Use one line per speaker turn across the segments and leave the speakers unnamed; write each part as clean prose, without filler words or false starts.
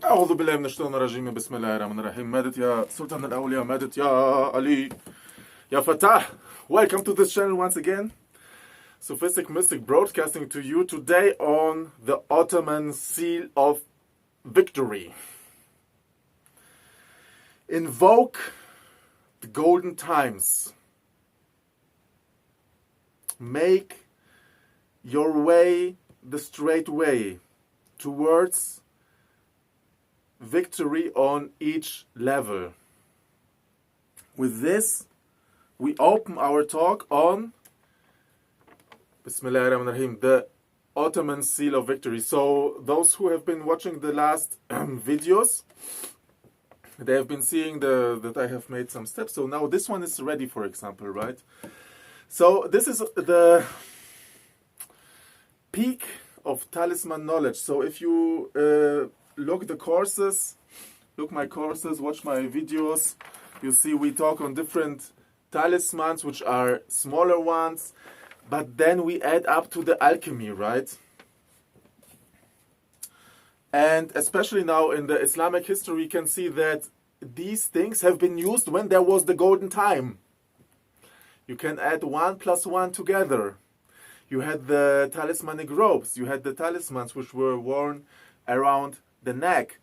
أعوذ بالله من الشيطان الرجيم بسم الله الرحمن الرحيم مدد يا سلطان الأولياء مدد يا علي يا فتاح. Welcome to this channel once again. Sufistic Mystic broadcasting to you today on the Ottoman seal of victory. Invoke the golden times. Make your way the straight way towards victory on each level. With this, we open our talk on Bismillahirrahmanirrahim, the Ottoman seal of victory. So those who have been watching the last videos, they have been seeing that I have made some steps. So now this one is ready, for example, right? So this is the peak of talisman knowledge. So if you look the courses, look my courses, watch my videos, you see we talk on different talismans, which are smaller ones, but then we add up to the alchemy, right? And especially now in the Islamic history, we can see that these things have been used when there was the golden time. You can add 1 + 1 together. You had the talismanic robes, you had the talismans which were worn around the neck.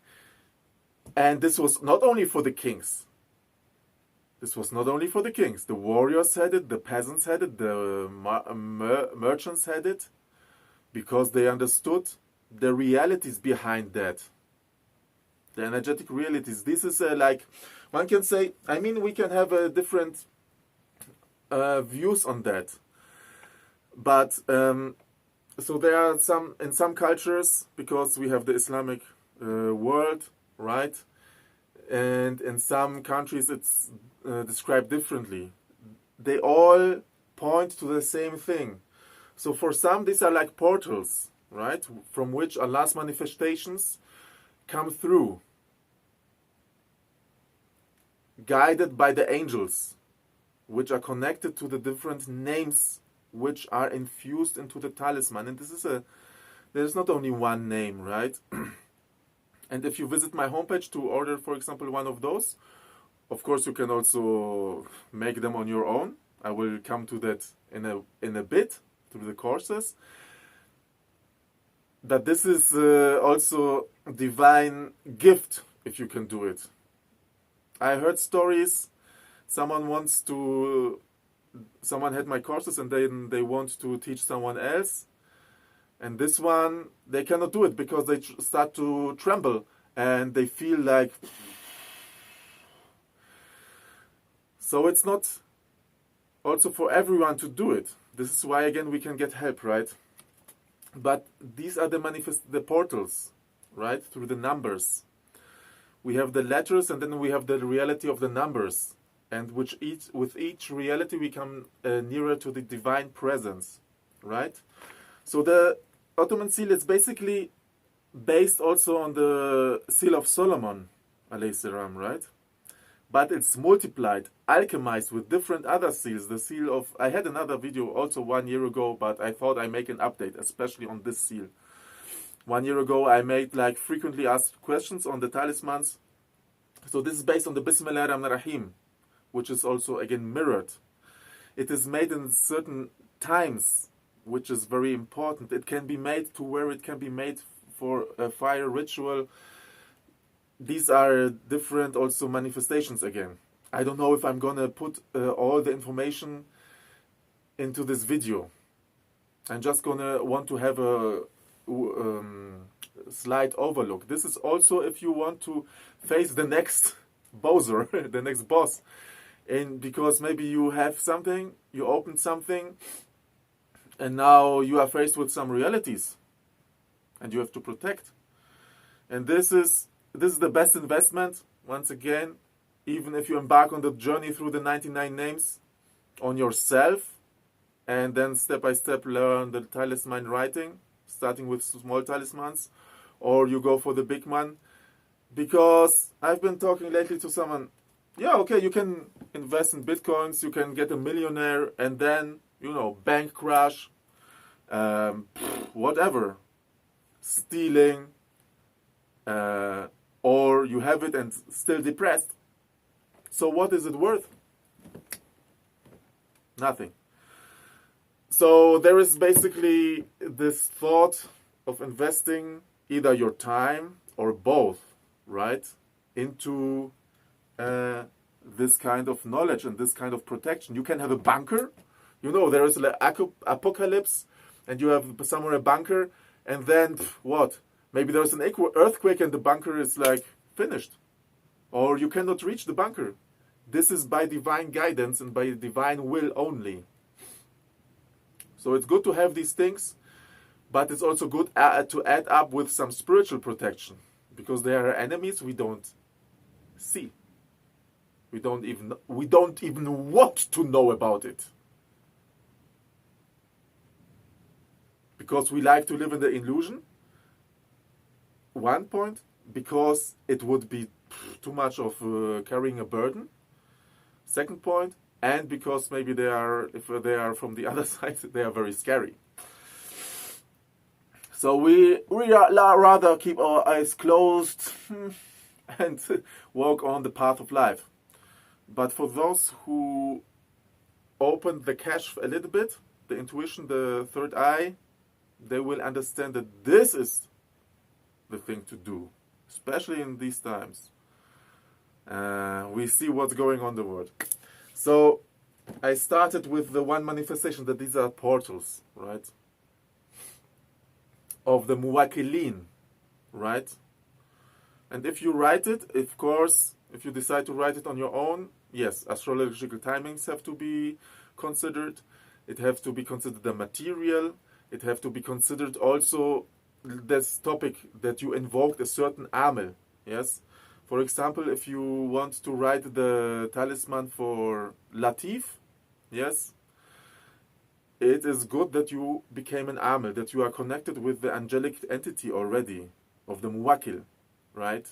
And this was not only for the kings. This was not only for the kings. The warriors had it, the peasants had it, the merchants had it, because they understood the realities behind that. The energetic realities. This is like, one can say, I mean, we can have a different views on that. But, so there are some, in some cultures, because we have the Islamic world, right? And in some countries it's described differently. They all point to the same thing. So for some, these are like portals, right? From which Allah's manifestations come through, guided by the angels, which are connected to the different names which are infused into the talisman. And this is there's not only one name, right? And if you visit my homepage to order, for example, one of those, of course you can also make them on your own. I will come to that in a bit through the courses. That this is also divine gift if you can do it. I heard stories. Someone had my courses and then they want to teach someone else. And this one, they cannot do it because they start to tremble and they feel like... So it's not also for everyone to do it. This is why, again, we can get help, right? But these are the portals, right? Through the numbers. We have the letters and then we have the reality of the numbers. And with each reality we come nearer to the divine presence, right? So the Ottoman seal is basically based also on the seal of Solomon, alayhi salam, right? But it's multiplied, alchemized with different other seals. The seal of, I had another video also 1 year ago, but I thought I make an update, especially on this seal. 1 year ago I made like frequently asked questions on the talismans. So this is based on the Bismillahirrahmanirrahim, which is also again mirrored. It is made in certain times, which is very important. It can be made to where it can be made for a fire ritual. These are different also manifestations again. I don't know if I'm gonna put all the information into this video. I'm just gonna want to have a slight overlook. This is also if you want to face the next Bowser, the next boss. And because maybe you have something, you opened something, and now you are faced with some realities, and you have to protect. And this is the best investment, once again, even if you embark on the journey through the 99 names on yourself, and then step by step learn the talisman writing, starting with small talismans, or you go for the big one. Because I've been talking lately to someone, yeah, okay, you can invest in bitcoins, you can get a millionaire, and then, you know, bank crash, whatever, stealing, or you have it and still depressed. So what is it worth? Nothing. So there is basically this thought of investing either your time or both, right, into this kind of knowledge and this kind of protection. You can have a bunker. You know, there is an apocalypse, and you have somewhere a bunker, and then what? Maybe there's an earthquake and the bunker is like finished. Or you cannot reach the bunker. This is by divine guidance and by divine will only. So it's good to have these things, but it's also good to add up with some spiritual protection, because there are enemies we don't see. We don't even want to know about it. Because we like to live in the illusion. One point, because it would be too much of carrying a burden. Second point, and because maybe if they are from the other side, they are very scary. So we rather keep our eyes closed and walk on the path of life. But for those who open the cache a little bit, the intuition, the third eye, they will understand that this is the thing to do, especially in these times. We see what's going on in the world. So I started with the one manifestation, that these are portals, right? Of the muwakilin, right? And if you write it, of course, if you decide to write it on your own, yes, astrological timings have to be considered. It have to be considered the material. It have to be considered also this topic that you invoked a certain amel, yes? For example, if you want to write the talisman for Latif, yes, it is good that you became an amel, that you are connected with the angelic entity already, of the muwakil, right?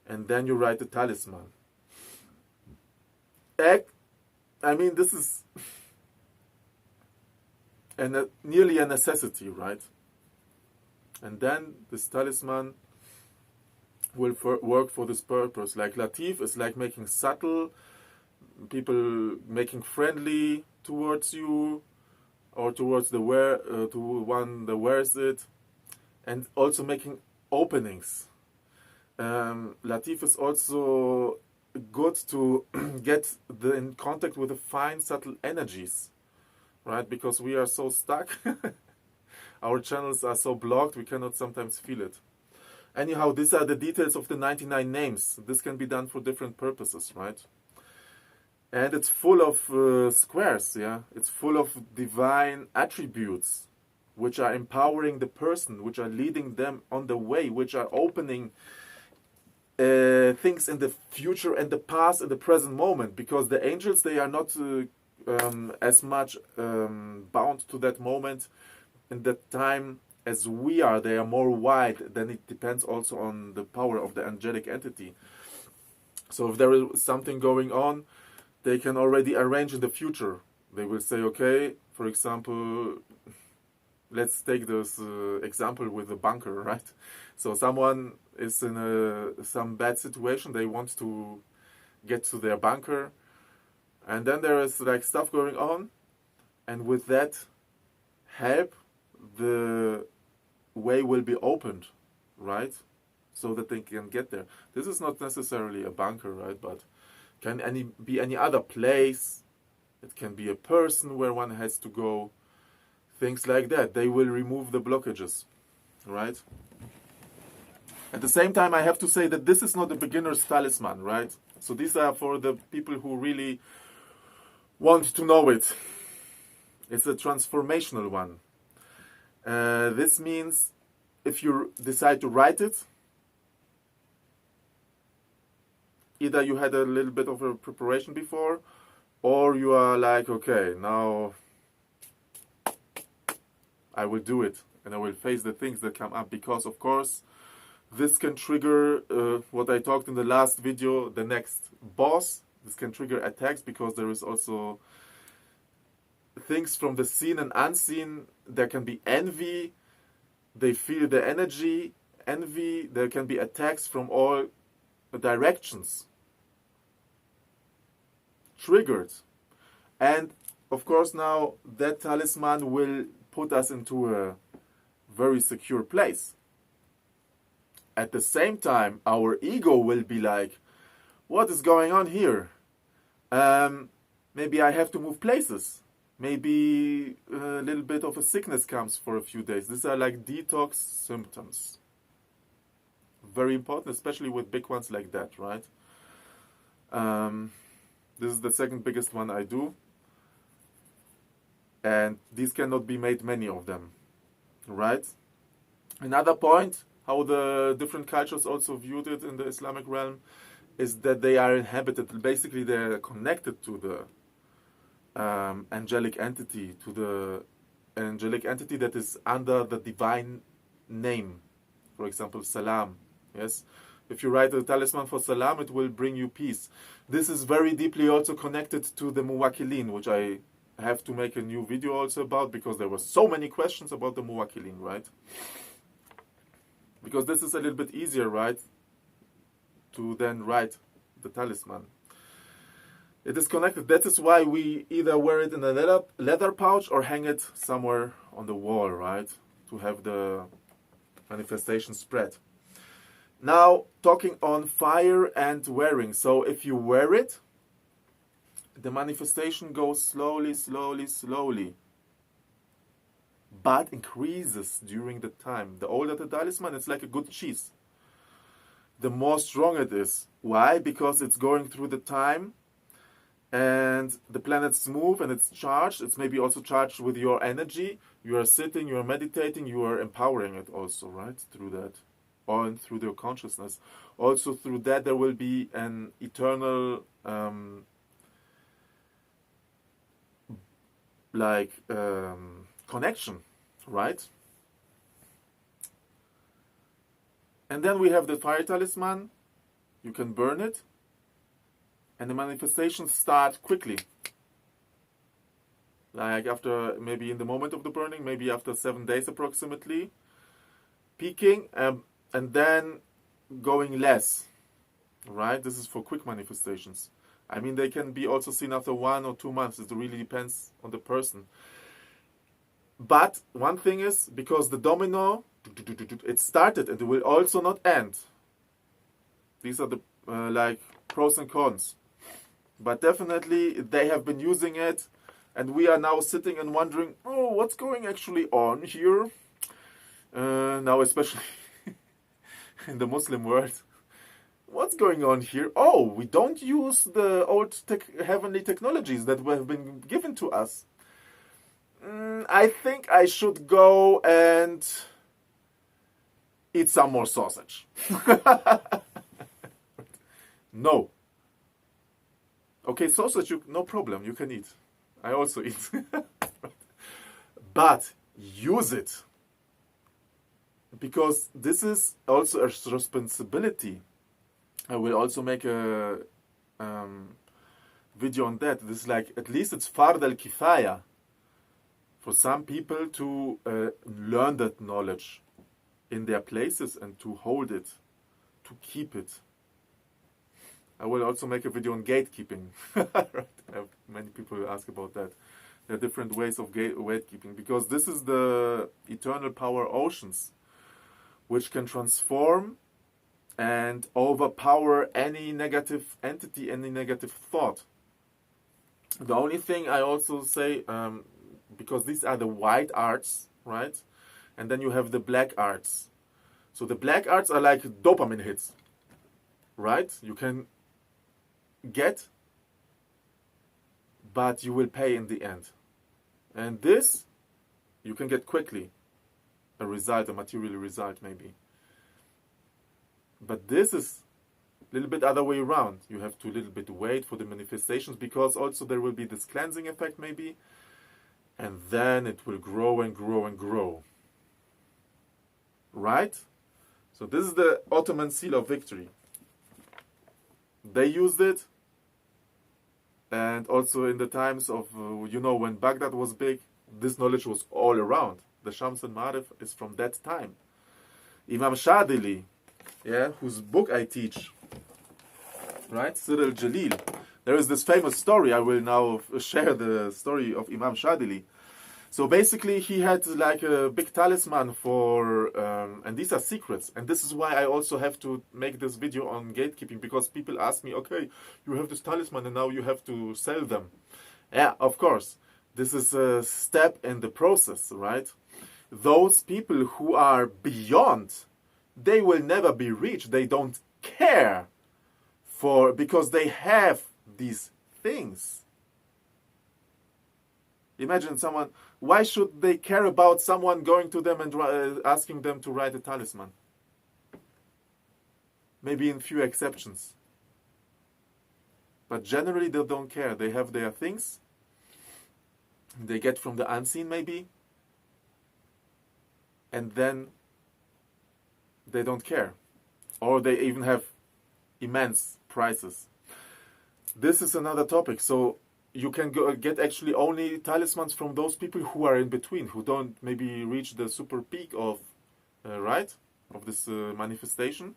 And then you write the talisman. I mean, this is nearly a necessity, right? And then this talisman will work for this purpose. Like Latif is like making subtle, people making friendly towards you, or towards the to one that wears it, and also making openings. Latif is also good to get in contact with the fine, subtle energies, right? Because we are so stuck. Our channels are so blocked, we cannot sometimes feel it. Anyhow, these are the details of the 99 names. This can be done for different purposes, right? And it's full of squares, yeah? It's full of divine attributes, which are empowering the person, which are leading them on the way, which are opening things in the future and the past and the present moment. Because the angels, they are not as much bound to that moment in that time as we are. They are more wide. Then it depends also on the power of the angelic entity. So if there is something going on, they can already arrange in the future. They will say, okay, for example, let's take this example with the bunker, right? So someone is in some bad situation. They want to get to their bunker. And then there is like stuff going on. And with that help, the way will be opened, right? So that they can get there. This is not necessarily a bunker, right? But can be any other place. It can be a person where one has to go. Things like that. They will remove the blockages, right? At the same time, I have to say that this is not a beginner's talisman, right? So these are for the people who really want to know it. It's a transformational one. This means if you decide to write it, either you had a little bit of a preparation before, or you are like, okay, now I will do it and I will face the things that come up, because of course this can trigger what I talked in the last video, the next boss. This can trigger attacks because there is also things from the seen and unseen. There can be envy. They feel the energy envy, there can be attacks from all directions triggered. And of course now that talisman will put us into a very secure place. At the same time, our ego will be like, what is going on here? Maybe I have to move places. Maybe a little bit of a sickness comes for a few days. These are like detox symptoms. Very important, especially with big ones like that, right? This is the second biggest one I do. And these cannot be made many of them, right? Another point, how the different cultures also viewed it in the Islamic realm, is that they are inhabited. Basically, they're connected to the angelic entity, to the angelic entity that is under the divine name. For example, Salam. Yes, if you write a talisman for Salam, it will bring you peace. This is very deeply also connected to the Muwakilin, which I have to make a new video also about, because there were so many questions about the Muwakilin, right? Because this is a little bit easier, right, to then write the talisman. It is connected. That is why we either wear it in a leather pouch or hang it somewhere on the wall, right, to have the manifestation spread. Now, talking on fire and wearing. So if you wear it, the manifestation goes slowly, slowly, slowly, but increases during the time. The older the talisman, it's like a good cheese. The more strong it is. Why? Because it's going through the time, and the planets move, and it's charged. It's maybe also charged with your energy. You are sitting, you are meditating, you are empowering it also, right? Through that, or through your consciousness. Also through that, there will be an eternal connection, right? And then we have the fire talisman. You can burn it, and the manifestations start quickly. Like after, maybe in the moment of the burning, maybe after 7 days approximately, peaking, and then going less, right? This is for quick manifestations. I mean, they can be also seen after 1 or 2 months. It really depends on the person. But one thing is, because the domino, it started and it will also not end. These are the like pros and cons. But definitely they have been using it, and we are now sitting and wondering, oh, what's going actually on here? Now, especially in the Muslim world. What's going on here? Oh, we don't use the old heavenly technologies that have been given to us. I think I should go and eat some more sausage. No. Okay, sausage, no problem, you can eat. I also eat. But use it. Because this is also a responsibility. I will also make a video on that. This is like, at least it's fard al-kifaya for some people to learn that knowledge in their places and to hold it, to keep it. I will also make a video on gatekeeping. Many people ask about that. There are different ways of gatekeeping, because this is the eternal power oceans, which can transform and overpower any negative entity, any negative thought. The only thing I also say, because these are the white arts, right? And then you have the black arts. So the black arts are like dopamine hits, right? You can get, but you will pay in the end. And this, you can get quickly. A result, a material result maybe. But this is a little bit other way around. You have to a little bit wait for the manifestations, because also there will be this cleansing effect maybe, and then it will grow and grow and grow. Right? So this is the Ottoman seal of victory. They used it, and also in the times of, when Baghdad was big, this knowledge was all around. The Shams and Ma'arif is from that time. Imam Shadili, yeah, whose book I teach, right? Cyril Jalil. There is this famous story. I will now share the story of Imam Shadili. So basically, he had like a big talisman for, and these are secrets. And this is why I also have to make this video on gatekeeping, because people ask me, okay, you have this talisman and now you have to sell them. Yeah, of course. This is a step in the process, right? Those people who are beyond, they will never be reached. They don't care because they have these things. Imagine someone, why should they care about someone going to them and asking them to write a talisman? Maybe in few exceptions. But generally they don't care. They have their things. They get from the unseen maybe. And then they don't care. Or they even have immense prices. This is another topic. So you can get actually only talismans from those people who are in between, who don't maybe reach the super peak of, of this manifestation,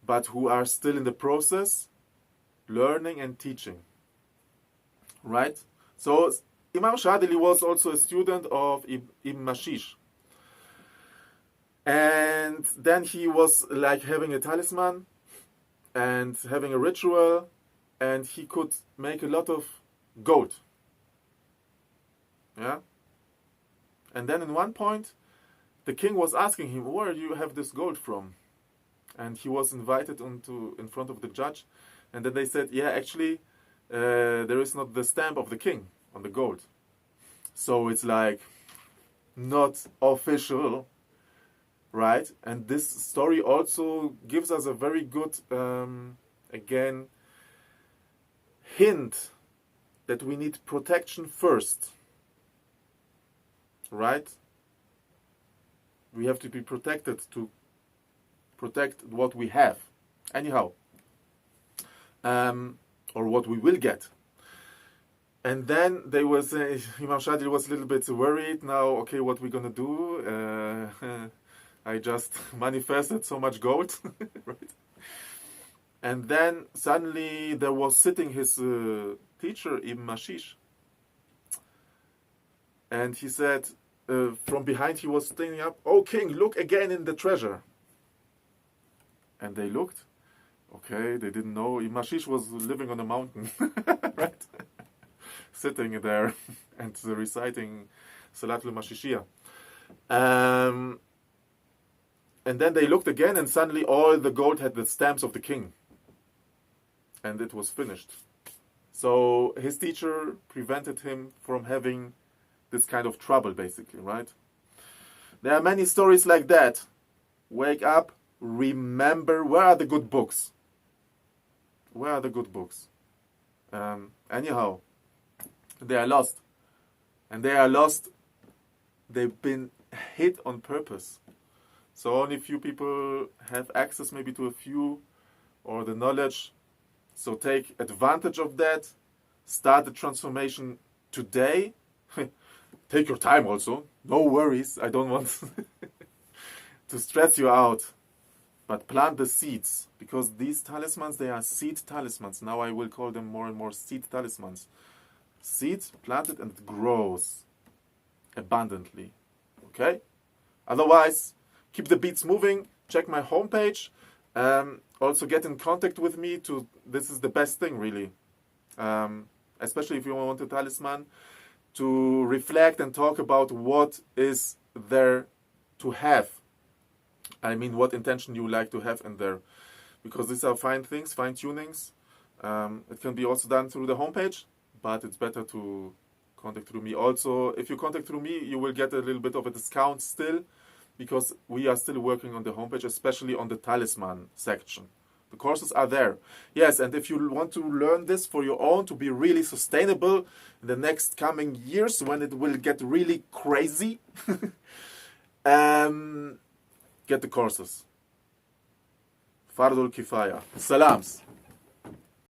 but who are still in the process, learning and teaching, right? So Imam Shadili was also a student of Ibn Mashish. And then he was like having a talisman and having a ritual, and he could make a lot of gold. Yeah? And then in one point, the king was asking him, where do you have this gold from? And he was invited in front of the judge. And then they said, yeah, actually, there is not the stamp of the king on the gold. So it's like not official, right? And this story also gives us a very good, again, hint that we need protection first, right? We have to be protected to protect what we have, anyhow, or what we will get. And then there was Imam Shadili was a little bit worried. Now, okay, what we're gonna do? I just manifested so much gold, right? And then suddenly there was sitting his teacher, Ibn Mashish. And he said, from behind he was standing up, "Oh king, look again in the treasure." And they looked. Okay, they didn't know. Ibn Mashish was living on a mountain, right? Sitting there and reciting Salatul Mashishiyah. And then they looked again, and suddenly all the gold had the stamps of the king. And it was finished. So his teacher prevented him from having this kind of trouble, basically, right? There are many stories like that. Wake up, remember, where are the good books? Where are the good books? Anyhow, they are lost. And they are lost, they've been hid on purpose. So only few people have access maybe to a few or the knowledge. So take advantage of that. Start the transformation today. Take your time also. No worries. I don't want to stress you out. But plant the seeds. Because these talismans, they are seed talismans. Now I will call them more and more seed talismans. Seeds planted and it grows abundantly. Okay? Otherwise, keep the beats moving. Check my homepage. Also get in contact with me. This is the best thing, really. Especially if you want a talisman, to reflect and talk about what is there to have. I mean, what intention you like to have in there. Because these are fine things, fine tunings. It can be also done through the homepage, but it's better to contact through me. Also, if you contact through me, you will get a little bit of a discount still, because we are still working on the homepage, especially on the talisman section. The courses are there. Yes, and if you want to learn this for your own, to be really sustainable in the next coming years, when it will get really crazy, get the courses. Fardul Kifaya. Salams.